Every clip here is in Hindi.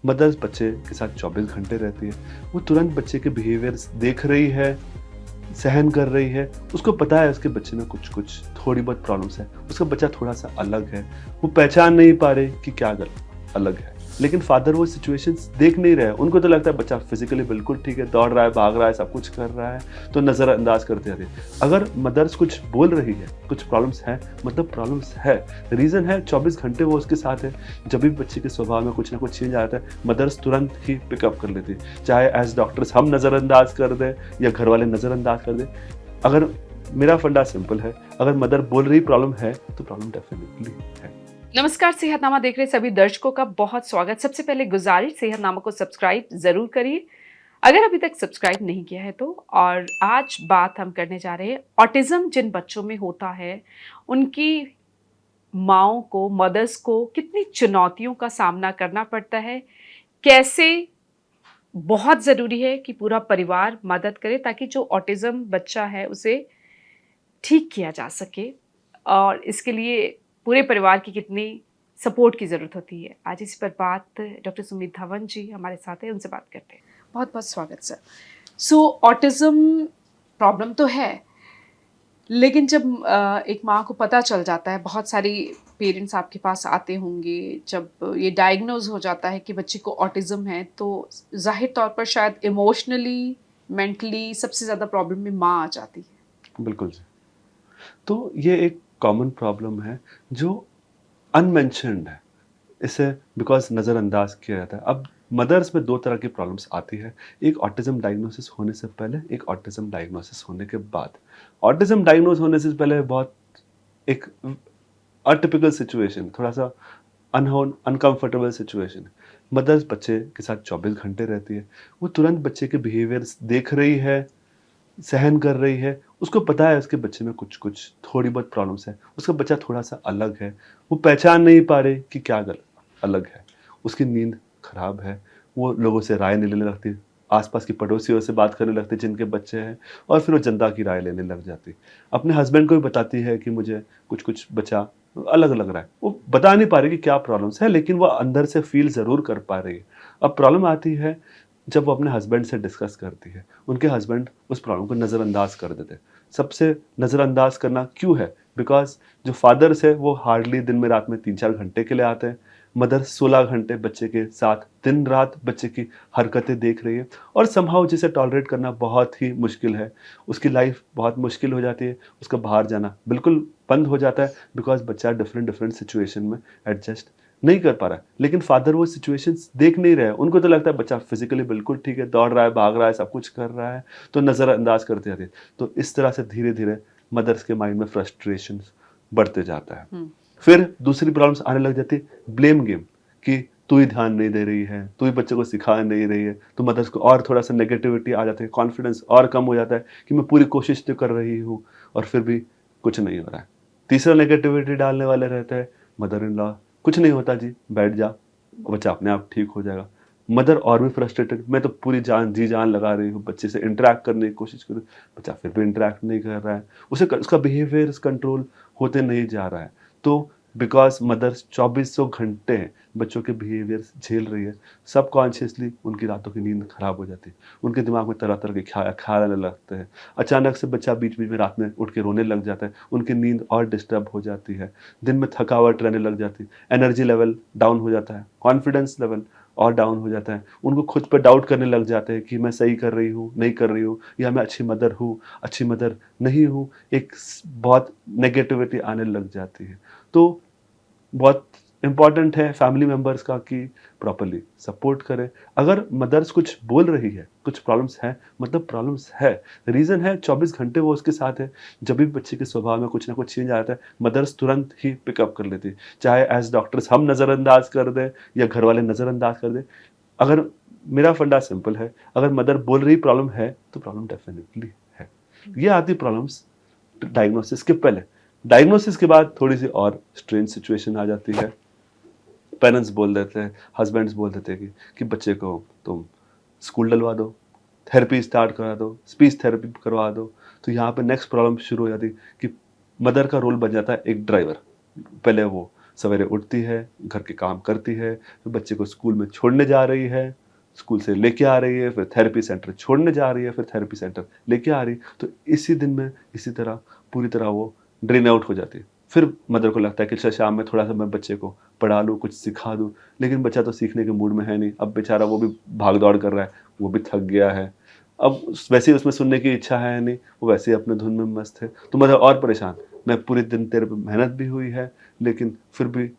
मदर्स बच्चे के साथ 24 घंटे रहती है। वो तुरंत बच्चे के बिहेवियर्स देख रही है, सहन कर रही है। उसको पता है उसके बच्चे में कुछ-कुछ थोड़ी बहुत प्रॉब्लम्स है। उसका बच्चा थोड़ा-सा अलग है। वो पहचान नहीं पा रहे कि क्या अलग है। लेकिन फादर वो सिचुएशंस देख नहीं रहे हैं। उनको तो लगता है बच्चा फिज़िकली बिल्कुल ठीक है, दौड़ रहा है, भाग रहा है, सब कुछ कर रहा है, तो नज़रअंदाज करते रहते हैं। अगर मदर्स कुछ बोल रही है, कुछ प्रॉब्लम्स हैं, मतलब प्रॉब्लम्स है। रीज़न है 24 घंटे वो उसके साथ है। जब भी बच्चे के स्वभाव में कुछ ना कुछ चेंज आता है, मदर्स तुरंत ही पिकअप कर लेती है। चाहे एज़ डॉक्टर्स हम नज़रअंदाज कर दें या घर वाले नज़रअंदाज कर दें। अगर मेरा फंडा सिंपल है, अगर मदर बोल रही प्रॉब्लम है, तो प्रॉब्लम डेफ़िनिटली है। नमस्कार, सेहतनामा देख रहे सभी दर्शकों का बहुत स्वागत। सबसे पहले गुजारिश, सेहतनामा को सब्सक्राइब ज़रूर करिए अगर अभी तक सब्सक्राइब नहीं किया है तो। और आज बात हम करने जा रहे हैं ऑटिज़्म जिन बच्चों में होता है, उनकी माँओं को, मदर्स को कितनी चुनौतियों का सामना करना पड़ता है, कैसे बहुत ज़रूरी है कि पूरा परिवार मदद करे ताकि जो ऑटिज़्म बच्चा है उसे ठीक किया जा सके। और इसके लिए पूरे परिवार की कितनी सपोर्ट की ज़रूरत होती है। आज इस पर बात डॉक्टर सुमित धवन जी हमारे साथ हैं, उनसे बात करते हैं। बहुत-बहुत स्वागत सर। सो ऑटिज़्म प्रॉब्लम तो है, लेकिन जब एक माँ को पता चल जाता है, बहुत सारी पेरेंट्स आपके पास आते होंगे, जब ये डायग्नोज़ हो जाता है कि बच्चे को ऑटिज़्म है, तो ज़ाहिर तौर पर शायद इमोशनली, मेंटली सबसे ज़्यादा प्रॉब्लम में माँ आ जाती है। बिल्कुल जी। तो ये एक कॉमन प्रॉब्लम है जो अनमेंशन्ड है। इसे बिकॉज़ नज़रअंदाज किया जाता है। अब मदर्स में 2 तरह की प्रॉब्लम्स आती है। एक ऑटिज़्म डायग्नोसिस होने से पहले, एक ऑटिज़्म डायग्नोसिस होने के बाद। ऑटिज़्म डायग्नोज़ होने से पहले बहुत एक अटिपिकल सिचुएशन, थोड़ा-सा अनकम्फर्टेबल सिचुएशन है। मदर्स बच्चे के साथ 24 घंटे रहती है। वो तुरंत बच्चे के बिहेवियर्स देख रही है, सहन कर रही है। उसको पता है उसके बच्चे में कुछ-कुछ थोड़ी बहुत प्रॉब्लम्स है। उसका बच्चा थोड़ा-सा अलग है। वो पहचान नहीं पा रहे कि क्या अलग है। उसकी नींद खराब है। वो लोगों से राय नहीं लेने लगती। आस-पास की पड़ोसियों से बात करने लगती जिनके बच्चे हैं, और फिर वो जनता की राय लेने लग जाती। अपने हस्बैंड को भी बताती है कि मुझे कुछ-कुछ बच्चा अलग लग रहा है। वो बता नहीं पा रही कि क्या प्रॉब्लम्स है, लेकिन वो अंदर से फ़ील ज़रूर कर पा रही है। अब प्रॉब्लम आती है जब वो अपने हस्बैंड से डिस्कस करती है। उनके हस्बैंड उस प्रॉब्लम को नज़रअंदाज कर देते हैं। सबसे नज़रअंदाज करना क्यों है? बिकॉज़ जो फादर्स हैं वो हार्डली दिन में रात में 3-4 घंटे के लिए आते हैं। मदर 16 घंटे बच्चे के साथ दिन-रात बच्चे की हरकतें देख रही है, और समहाउ जिसे टॉलरेट करना बहुत ही मुश्किल है। उसकी लाइफ़ बहुत मुश्किल हो जाती है। उसका बाहर जाना बिल्कुल बंद हो जाता है, बिकॉज़ बच्चा डिफरेंट सिचुएशन में एडजस्ट नहीं कर पा रहा है। लेकिन फादर वो सिचुएशंस देख नहीं रहे हैं। उनको तो लगता है बच्चा फिज़िकली बिल्कुल ठीक है, दौड़ रहा है, भाग रहा है, सब कुछ कर रहा है, तो नज़रअंदाज करते रहते हैं। तो इस तरह से धीरे-धीरे मदर्स के माइंड में फ्रस्ट्रेशंस बढ़ते जाता है। हुँ। फिर दूसरी प्रॉब्लम्स आने लग जाती है ब्लेम गेम, कि तू ही ध्यान नहीं दे रही है, तू ही बच्चे को सिखा नहीं रही है। तो मदर्स को और थोड़ा-सा नेगेटिविटी आ जाती है, कॉन्फिडेंस और कम हो जाता है कि मैं पूरी कोशिश तो कर रही हूँ, और फिर भी कुछ नहीं हो रहा है। तीसरा नेगेटिविटी डालने वाले रहते हैं मदर इन लॉ, कुछ नहीं होता जी, बैठ जा, बच्चा अपने आप ठीक हो जाएगा। मदर और भी फ्रस्ट्रेटेड, मैं तो पूरी जान जी जान लगा रही हूँ बच्चे से इंटरैक्ट करने की कोशिश कर रही हूँ, बच्चा फिर भी इंटरैक्ट नहीं कर रहा है। उसका बिहेवियर कंट्रोल होते नहीं जा रहा है। तो बिकॉज़ मदर्स चौबीसों घंटे बच्चों के बिहेवियर्स झेल रही है, सबकॉन्शियसली उनकी रातों की नींद खराब हो जाती है। उनके दिमाग में तरह-तरह के ख़्याल आने लगते हैं। अचानक से बच्चा बीच-बीच में रात में उठ के रोने लग जाता है, उनकी नींद और डिस्टर्ब हो जाती है। दिन में थकावट रहने लग जाती है, एनर्जी लेवल डाउन हो जाता है, कॉन्फिडेंस लेवल और डाउन हो जाता है। उनको खुद पे डाउट करने लग जाते हैं कि मैं सही कर रही हूँ, नहीं कर रही हूँ, या मैं अच्छी मदर हूँ, अच्छी मदर नहीं हूँ। एक बहुत नेगेटिविटी आने लग जाती है। तो बहुत इम्पोर्टेंट है फैमिली मेंबर्स का कि प्रॉपर्ली सपोर्ट करें। अगर मदर्स कुछ बोल रही है, कुछ प्रॉब्लम्स हैं, मतलब प्रॉब्लम्स है। रीज़न है 24 घंटे वो उसके साथ है। जब भी बच्चे के स्वभाव में कुछ ना कुछ चेंज आता है, मदर्स तुरंत ही पिकअप कर लेती है। चाहे एज़ डॉक्टर्स हम नज़रअंदाज कर दें या घर वाले नज़रअंदाज कर दें। अगर मेरा फंडा सिंपल है, अगर मदर बोल रही प्रॉब्लम है, तो प्रॉब्लम डेफ़िनिटली है। ये आती प्रॉब्लम्स डायग्नोसिस के पहले। डायग्नोसिस के बाद थोड़ी-सी और स्ट्रेंज सिचुएशन आ जाती है। पेरेंट्स बोल देते हैं, हस्बैंड्स बोल देते हैं कि बच्चे को तुम स्कूल डलवा दो, थेरेपी स्टार्ट करा दो, स्पीच थेरेपी करवा दो। तो यहाँ पे नेक्स्ट प्रॉब्लम शुरू हो जाती है कि मदर का रोल बन जाता है एक ड्राइवर। पहले वो सवेरे उठती है, घर के काम करती है, फिर बच्चे को स्कूल में छोड़ने जा रही है, स्कूल से लेके आ रही है, फिर थेरेपी सेंटर छोड़ने जा रही है, फिर थेरेपी सेंटर लेके आ रही है। तो इसी दिन में इसी तरह पूरी तरह वो ड्रेन आउट हो जाती है। फिर मदर को लगता है कि चल शाम में थोड़ा-सा मैं बच्चे को पढ़ा लूँ, कुछ सिखा दूँ, लेकिन बच्चा तो सीखने के मूड में है नहीं। अब बेचारा वो भी भाग-दौड़ कर रहा है, वो भी थक गया है। अब वैसे ही उसमें सुनने की इच्छा है नहीं, वो वैसे ही अपने धुन में मस्त है। तो मदर और परेशान, मैं पूरे दिन तेरे पे मेहनत भी हुई है, लेकिन फिर भी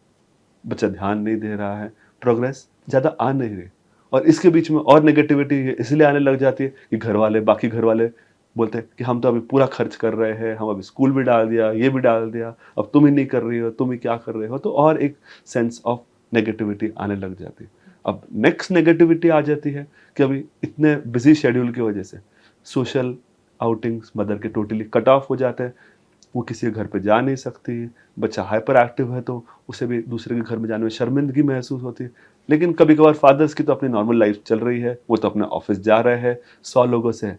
बच्चा ध्यान नहीं दे रहा है, प्रोग्रेस ज़्यादा आ नहीं रही। और इसके बीच में और नेगेटिविटी इसलिए आने लग जाती है कि घरवाले, बाकी घरवाले बोलते हैं कि हम तो अभी पूरा खर्च कर रहे हैं, हम अभी स्कूल भी डाल दिया, ये भी डाल दिया, अब तुम ही नहीं कर रही हो, तुम ही क्या कर रहे हो? तो और एक सेंस ऑफ नेगेटिविटी आने लग जाती है। अब नेक्स्ट नेगेटिविटी आ जाती है कि अभी इतने बिज़ी शेड्यूल की वजह से सोशल आउटिंग्स मदर के टोटली कट ऑफ हो जाते हैं। वो किसी के घर पे जा नहीं सकती, बच्चा हाइपर एक्टिव है तो उसे भी दूसरे के घर में जाने में शर्मिंदगी महसूस होती है। लेकिन कभी-कभार फादर्स की तो अपनी नॉर्मल लाइफ चल रही है, वो तो अपने ऑफिस जा रहे हैं, 100 लोगों से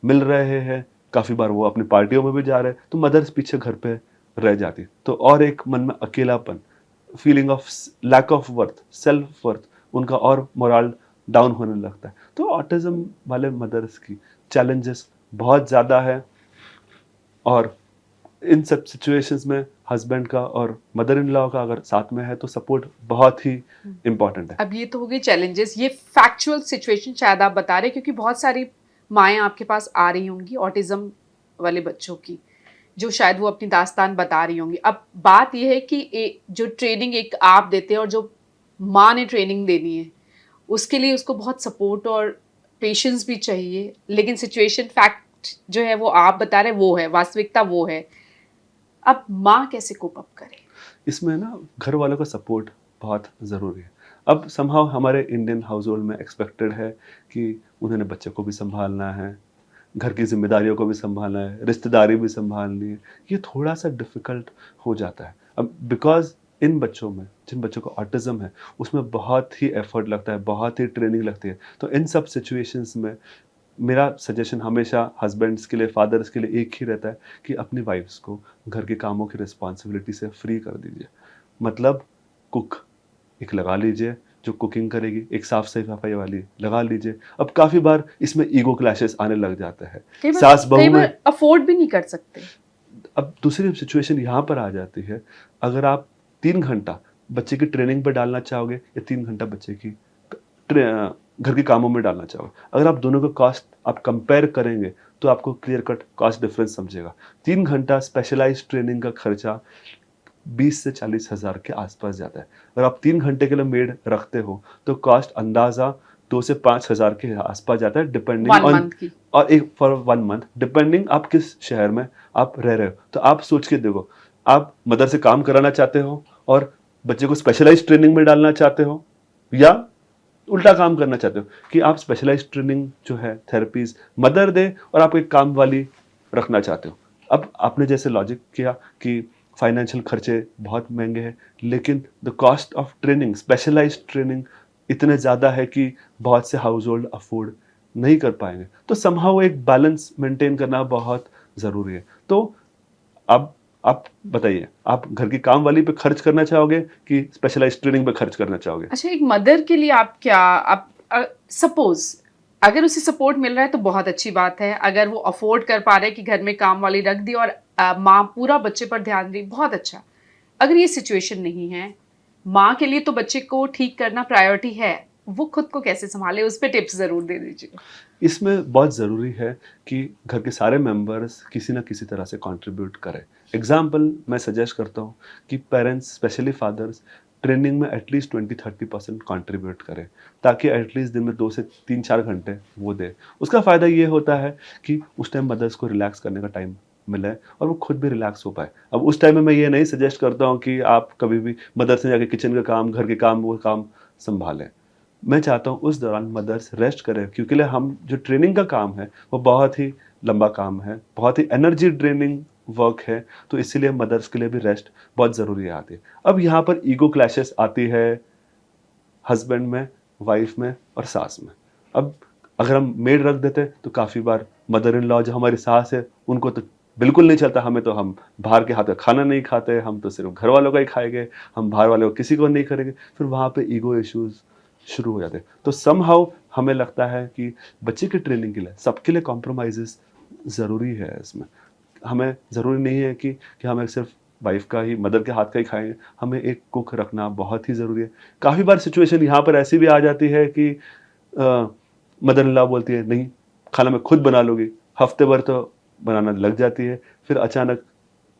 मिल रहे हैं, काफ़ी बार वो अपनी पार्टियों में भी जा रहे हैं, तो मदर्स पीछे घर पे रह जाती। तो और एक मन में अकेलापन, feeling of lack of worth, self worth, उनका और मोरल डाउन होने लगता है। तो ऑटिज़्म वाले मदर्स की चैलेंजेस बहुत ज़्यादा है और इन सब सिचुएशंस में हस्बैंड का और मदर इन लॉ का अगर साथ में है तो सपोर्ट बहुत ही इम्पोर्टेंट है। अब ये तो हो गई चैलेंजेस, ये फैक्चुअल सिचुएशन शायद आप बता रहे हैं, क्योंकि बहुत सारी माएँ आपके पास आ रही होंगी ऑटिज्म वाले बच्चों की, जो शायद वो अपनी दास्तान बता रही होंगी। अब बात ये है कि जो ट्रेनिंग एक आप देते हैं और जो माँ ने ट्रेनिंग देनी है, उसके लिए उसको बहुत सपोर्ट और पेशेंस भी चाहिए, लेकिन सिचुएशन फैक्ट जो है वो आप बता रहे हैं, वो है वास्तविकता, वो है। अब माँ कैसे कोप अप करे? इसमें ना घर वालों का सपोर्ट बहुत ज़रूरी है। अब समहाउ हमारे इंडियन हाउस होल्ड में एक्सपेक्टेड है कि उन्होंने बच्चे को भी सँभालना है, घर की ज़िम्मेदारियों को भी सँभालना है, रिश्तेदारी भी सँभालनी है। ये थोड़ा-सा डिफ़िकल्ट हो जाता है। अब बिकॉज़ इन बच्चों में, जिन बच्चों को ऑटिज़्म है, उसमें बहुत ही एफ़र्ट लगता है, बहुत ही ट्रेनिंग लगती है। तो इन सब सिचुएशंस में मेरा सजेशन हमेशा हस्बैंड्स के लिए, फादर्स के लिए एक ही रहता है कि अपनी वाइफ्स को घर के कामों की रिस्पॉन्सिबिलिटी से फ्री कर दीजिए। मतलब कुक एक लगा लीजिए जो कुकिंग करेगी, एक साफ सफाई वाली लगा लीजिए। अब काफ़ी बार इसमें ईगो क्लैशेस आने लग जाते हैं। सास कई बहू में बार अफोर्ड भी नहीं कर सकते। अब दूसरी सिचुएशन यहाँ पर आ जाती है, अगर आप 3 घंटा बच्चे की ट्रेनिंग पे डालना चाहोगे या 3 घंटा बच्चे की घर के कामों में डालना चाहोगे, अगर आप दोनों का कॉस्ट आप कंपेयर करेंगे तो आपको क्लियर कट कॉस्ट डिफरेंस समझेगा। 3 घंटा स्पेशलाइज्ड ट्रेनिंग का खर्चा 20 से 40 हज़ार के आसपास जाता है। अगर आप 3 घंटे के लिए मेड रखते हो तो कॉस्ट अंदाज़ा 2 से 5 हज़ार के आसपास जाता है, डिपेंडिंग 1 ऑन मंथ की। और एक फॉर 1 मंथ, डिपेंडिंग आप किस शहर में आप रह रहे हो। तो आप सोच के देखो, आप मदर से काम कराना चाहते हो और बच्चे को स्पेशलाइज्ड ट्रेनिंग में डालना चाहते हो, या उल्टा काम करना चाहते हो कि आप स्पेशलाइज्ड ट्रेनिंग जो है थेरेपीज मदर दे और आप एक काम वाली रखना चाहते हो। अब आपने जैसे लॉजिक किया कि फाइनेंशियल खर्चे बहुत महंगे हैं, लेकिन the cost of training, specialised training इतने ज़्यादा है कि बहुत से हाउस होल्ड अफोर्ड नहीं कर पाएंगे। तो समहाउ एक बैलेंस मेंटेन करना बहुत ज़रूरी है। तो अब आप बताइए, आप घर की काम वाली पे खर्च करना चाहोगे कि स्पेशलाइज्ड ट्रेनिंग पे खर्च करना चाहोगे? अच्छा, एक मदर के लिए आप क्या, आप सपोज अगर उसे सपोर्ट मिल रहा है तो बहुत अच्छी बात है। अगर वो अफोर्ड कर पा रहे हैं कि घर में काम वाली रख दी और माँ पूरा बच्चे पर ध्यान दी, बहुत अच्छा। अगर ये सिचुएशन नहीं है, माँ के लिए तो बच्चे को ठीक करना प्रायोरिटी है, वो खुद को कैसे संभाले, उस पर टिप्स जरूर दे दीजिए। इसमें बहुत ज़रूरी है कि घर के सारे मेंबर्स किसी न किसी तरह से कंट्रीब्यूट करें। एग्जाम्पल मैं सजेस्ट करता हूँ कि पेरेंट्स, स्पेशली फादर्स, ट्रेनिंग में एटलीस्ट 20-30% कंट्रीब्यूट करें, ताकि एटलीस्ट दिन में 2 से 3-4 घंटे वो दें। उसका फ़ायदा ये होता है कि उस टाइम मदर्स को रिलैक्स करने का टाइम मिले और वो खुद भी रिलैक्स हो पाए। अब उस टाइम में मैं ये नहीं सजेस्ट करता हूँ कि आप कभी भी मदर से जाके किचन का काम, घर के काम, वो काम संभालें। मैं चाहता हूँ उस दौरान मदर्स रेस्ट करें, क्योंकि हम जो ट्रेनिंग का काम है वो बहुत ही लंबा काम है, बहुत ही एनर्जी ड्रेनिंग वर्क है, तो इसीलिए मदर्स के लिए भी रेस्ट बहुत ज़रूरी आती है। अब यहाँ पर ईगो क्लैशेस आती है हस्बैंड में, वाइफ में और सास में। अब अगर हम मेड रख देते तो काफ़ी बार मदर इन लॉ जो हमारी सास है उनको तो बिल्कुल नहीं चलता हमें, तो हम बाहर के हाथ का खाना नहीं खाते, हम तो सिर्फ घर वालों का ही खाएंगे, हम बाहर वालों को किसी को नहीं करेंगे। फिर वहाँ पे ईगो इश्यूज शुरू हो जाते हैं। तो समहाउ हमें लगता है कि बच्चे की ट्रेनिंग के लिए सबके लिए कॉम्प्रोमाइज़ेस ज़रूरी है इसमें। हमें ज़रूरी नहीं है कि हमें सिर्फ वाइफ़ का ही, मदर के हाथ का ही खाएँगे, हमें एक कुक रखना बहुत ही ज़रूरी है। काफ़ी बार सिचुएशन यहाँ पर ऐसी भी आ जाती है कि मदर इन लॉ बोलती है, नहीं, खाना मैं खुद बना लूँगी। हफ्ते भर तो बनाना लग जाती है, फिर अचानक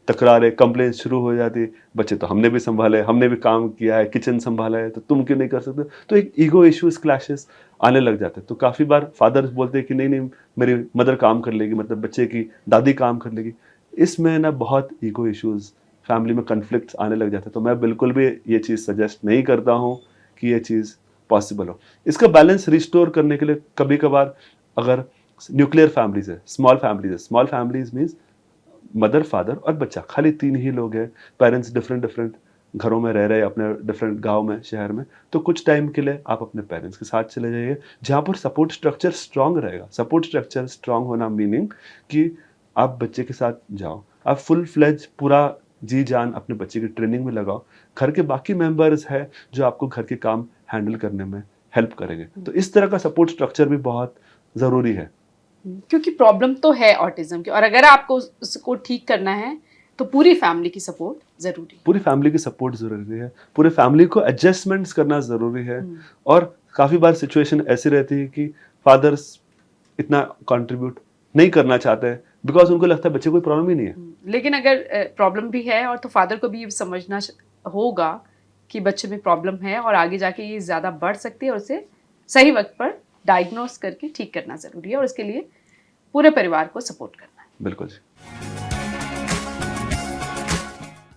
तकरारें, कंप्लेंट शुरू हो जाती है, बच्चे तो हमने भी सँभाले, हमने भी काम किया है, किचन सँभाला है, तो तुम क्यों नहीं कर सकते? तो एक ईगो इश्यूज़, क्लैशेस आने लग जाते हैं। तो काफ़ी बार फादर्स बोलते हैं कि नहीं, नहीं, मेरी मदर काम कर लेगी, मतलब बच्चे की दादी काम कर लेगी। इसमें ना बहुत ईगो इश्यूज़, फैमिली में कॉन्फ्लिक्ट्स आने लग जाते हैं। तो मैं बिल्कुल भी ये चीज़ सजेस्ट नहीं करता हूँ कि ये चीज़ पॉसिबल हो। इसका बैलेंस रिस्टोर करने के लिए कभी-कभार, अगर न्यूक्लियर फैमिलीज़ है, small families means mother, father और बच्चा, खाली 3 ही लोग हैं, पेरेंट्स डिफरेंट घरों में रह रहे हैं, अपने डिफरेंट गाँव में, शहर में, तो कुछ टाइम के लिए आप अपने पेरेंट्स के साथ चले जाइए, जहाँ पर सपोर्ट स्ट्रक्चर स्ट्रॉन्ग रहेगा। सपोर्ट स्ट्रक्चर स्ट्रॉन्ग होना मीनिंग कि आप बच्चे के साथ जाओ, आप फुल फ्लेज पूरा जी-जान अपने बच्चे की ट्रेनिंग में लगाओ। घर के बाकी मेंबर्स हैं, जो आपको घर के काम हैंडल करने में हेल्प करेंगे। तो इस तरह का सपोर्ट स्ट्रक्चर भी बहुत ज़रूरी है। क्योंकि प्रॉब्लम तो है ऑटिज्म की, और अगर आपको उसको ठीक करना है तो पूरी फैमिली की सपोर्ट जरूरी है। पूरी फैमिली की सपोर्ट ज़रूरी है, पूरे फैमिली को एडजस्टमेंट्स करना ज़रूरी है। और काफ़ी बार सिचुएशन ऐसी रहती है कि फादर्स इतना कंट्रीब्यूट नहीं करना चाहते हैं, बिकॉज़ उनको लगता है बच्चे को कोई प्रॉब्लम ही नहीं है। लेकिन अगर प्रॉब्लम भी है और तो फादर को भी ये समझना होगा कि बच्चे में प्रॉब्लम है और आगे जाके ये ज़्यादा बढ़ सकती है, और उसे सही वक्त पर डायग्नोस करके ठीक करना ज़रूरी है, और उसके लिए पूरे परिवार को सपोर्ट करना है। बिल्कुल जी।